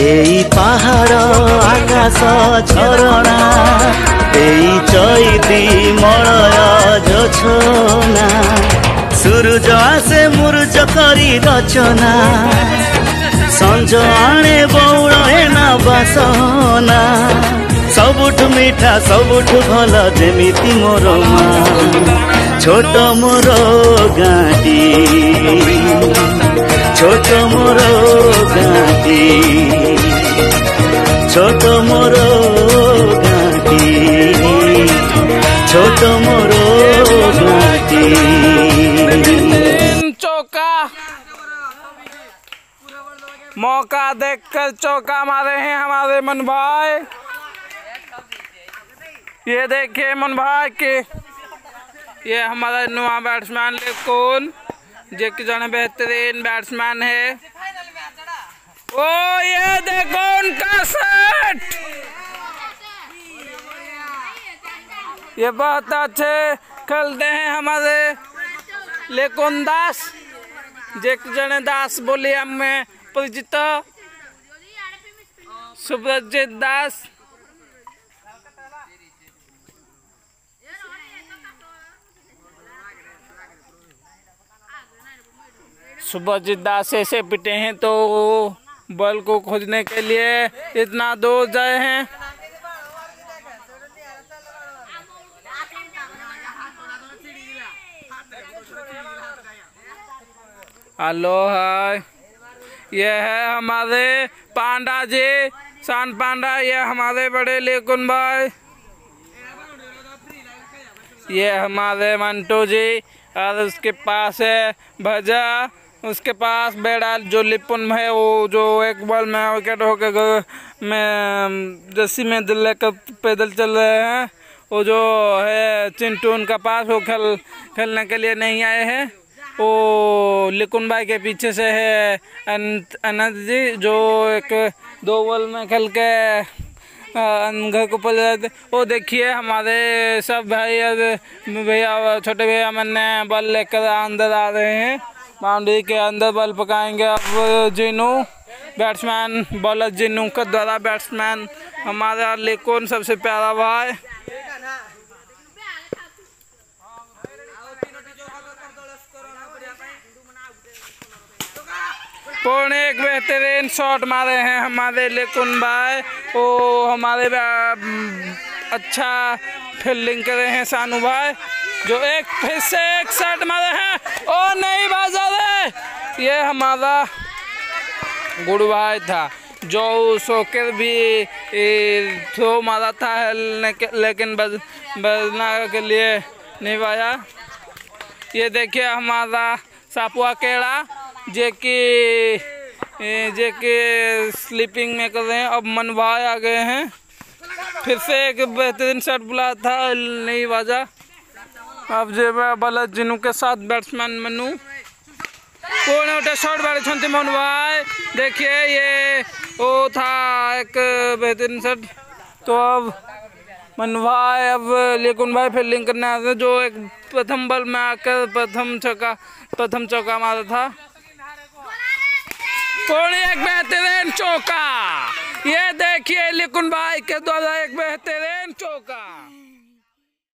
एई पहाड़ आकाश झरणा एई चैती मलय जोछना सूरज आसे मुरुज करी रचना संज आणे बौड़ एना बासना सबुठ मीठा सबुठ भल जेमिति मोर माँ छोट मोर गाँटी छोट मोर गाँटी छोट मोर गाँटी छोट मोर गाँटी। चौका मौका देखकर चौका मारे हैं हमारे मन भाई। ये देखिए मन भाई के ये हमारा नया बैट्समैन लेकिन जो कि जन बेहतरीन बैट्समैन है। ओ ये देखो उनका शॉट, ये बहुत अच्छे खेलते हैं हमारे लेकिन दास जे जने दास बोलिए में परिचित सुब्रजीत दास। सुब्रजीत दास ऐसे पिटे हैं तो बॉल को खोजने के लिए इतना दूर गए हैं। हेलो हाय, ये है हमारे पांडा जी, शान पांडा, ये हमारे बड़े लेकुन भाई, ये हमारे मंटू जी और उसके पास है भजा, उसके पास बेड़ा जो लिपुन है वो जो एक बॉल में विकेट होकर में जर्सी में लेकर पैदल चल रहे हैं। वो जो है चिंटू उनका पास वो खेलने के लिए नहीं आए हैं। वो लिकुन भाई के पीछे से है अनंत जी जो एक 2 बॉल में खेल के घर को पड़ जाते। वो देखिए हमारे सब भाई भैया छोटे भैया मैंने बॉल लेकर अंदर आ रहे हैं, बाउंड्री के अंदर बॉल पकाएंगे। अब जिनू बैट्समैन बॉलर जिनू का द्वारा बैट्समैन हमारा लेकिन सबसे प्यारा भाई। पौने एक बेहतरीन शॉट मारे हैं हमारे लेकिन भाई। वो हमारे अच्छा फील्डिंग करे हैं सानू भाई जो एक फिर से एक शॉट मारे हैं। ओ नहीं बाजा रे, ये हमारा गुरु भाई था जो सोकर भी थ्रो मारा था लेकिन बजना के लिए नहीं पाया। ये देखिए हमारा सापुआ केड़ा जे के स्लीपिंग में कर रहे हैं। अब मन भाई आ गए हैं, फिर से एक बेहतरीन शॉट बुलाया था नहीं बाजा। अब जे बल्ला जिनू के साथ बैट्समैन मनु कौन उठे शॉट बारे छंती मन भाई। देखिए ये वो था एक बेहतरीन शॉट। तो अब मन भाई अब लेकिन भाई फील्डिंग करने आते हैं जो एक प्रथम बॉल में आकर प्रथम चौका मारा था। कौन एक बेहतरीन चौका, ये देखिए लिकुन भाई के द्वारा एक बेहतरीन चौका।